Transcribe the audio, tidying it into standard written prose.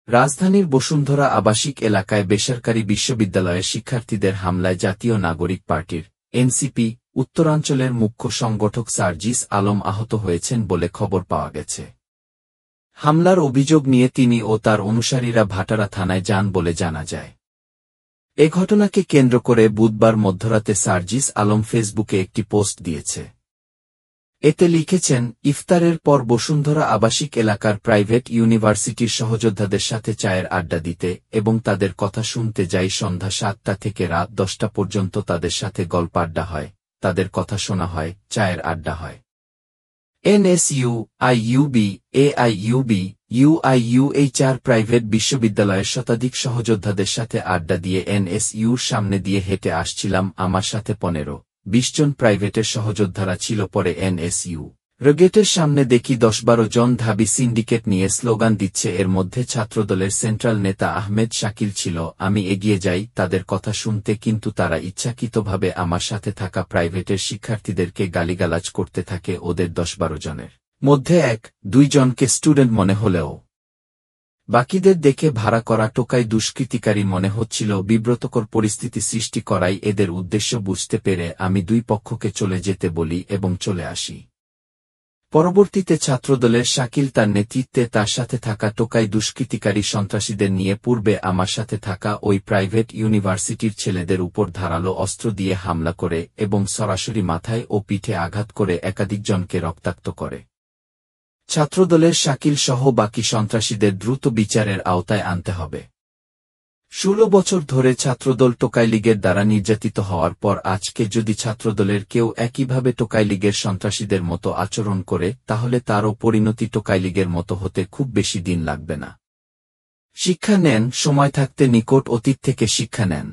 রাজধানীর বসুন্ধরা আবাসিক এলাকায় বেসরকারি বিশ্ববিদ্যালয়ের শিক্ষার্থীদের হামলায় জাতীয় নাগরিক পার্টির এনসিপি উত্তরাঞ্চলের মুখ্য সংগঠক সার্জিস আলম আহত হয়েছেন বলে খবর পাওয়া গেছে। হামলার অভিযোগ নিয়ে তিনি ও তার অনুসারীরা ভাটারা থানায় যান বলে জানা যায়। এ ঘটনাকে কেন্দ্র করে বুধবার মধ্যরাতে সার্জিস আলম ফেসবুকে একটি পোস্ট দিয়েছে। এতে লিখেছেন, ইফতারের পর বসুন্ধরা আবাসিক এলাকার প্রাইভেট ইউনিভার্সিটির সহযোদ্ধাদের সাথে চায়ের আড্ডা দিতে এবং তাদের কথা শুনতে যাই। সন্ধ্যা ৭টা থেকে রাত ১০টা পর্যন্ত তাদের সাথে গল্প আড্ডা হয়, তাদের কথা শোনা হয়, চায়ের আড্ডা হয়। এনএসইউ, আইইউবি, এআইইউবি, ইউআইইউ এই ৪ প্রাইভেট বিশ্ববিদ্যালয়ের শতাধিক সহযোদ্ধাদের সাথে আড্ডা দিয়ে এনএসইউর সামনে দিয়ে হেঁটে আসছিলাম। আমার সাথে ১৫-২০ জন প্রাইভেটের সহযোদ্ধারা ছিল। পরে এনএসইউ গেটের সামনে দেখি ১০-১২ জন ঢাবি সিন্ডিকেট নিয়ে স্লোগান দিচ্ছে। এর মধ্যে ছাত্রদলের সেন্ট্রাল নেতা আহমেদ শাকিল ছিল। আমি এগিয়ে যাই তাদের কথা শুনতে, কিন্তু তারা ইচ্ছাকৃতভাবে আমার সাথে থাকা প্রাইভেটের শিক্ষার্থীদেরকে গালিগালাজ করতে থাকে। ওদের ১০-১২ জনের মধ্যে ১-২ জনকে স্টুডেন্ট মনে হলেও বাকিদের দেখে ভাড়া করা টোকাই দুষ্কৃতিকারী মনে হচ্ছিল। বিব্রতকর পরিস্থিতি সৃষ্টি করাই এদের উদ্দেশ্য বুঝতে পেরে আমি দুই পক্ষকে চলে যেতে বলি এবং চলে আসি। পরবর্তীতে ছাত্রদলের শাকিল তার নেতৃত্বে তার সাথে থাকা টোকাই দুষ্কৃতিকারী সন্ত্রাসীদের নিয়ে পূর্বে আমার সাথে থাকা ওই প্রাইভেট ইউনিভার্সিটির ছেলেদের উপর ধারালো অস্ত্র দিয়ে হামলা করে এবং সরাসরি মাথায় ও পিঠে আঘাত করে একাধিকজনকে রক্তাক্ত করে। ছাত্রদলের শাকিল সহ বাকি সন্ত্রাসীদের দ্রুত বিচারের আওতায় আনতে হবে। ১৬ বছর ধরে ছাত্রদল টোকাই লীগের দ্বারা নির্যাতিত হওয়ার পর আজকে যদি ছাত্রদলের কেউ একইভাবে টোকাই লীগের সন্ত্রাসীদের মতো আচরণ করে, তাহলে তারও পরিণতি টোকাই লীগের মতো হতে খুব বেশি দিন লাগবে না। শিক্ষা নেন, সময় থাকতে নিকট অতীত থেকে শিক্ষা নেন।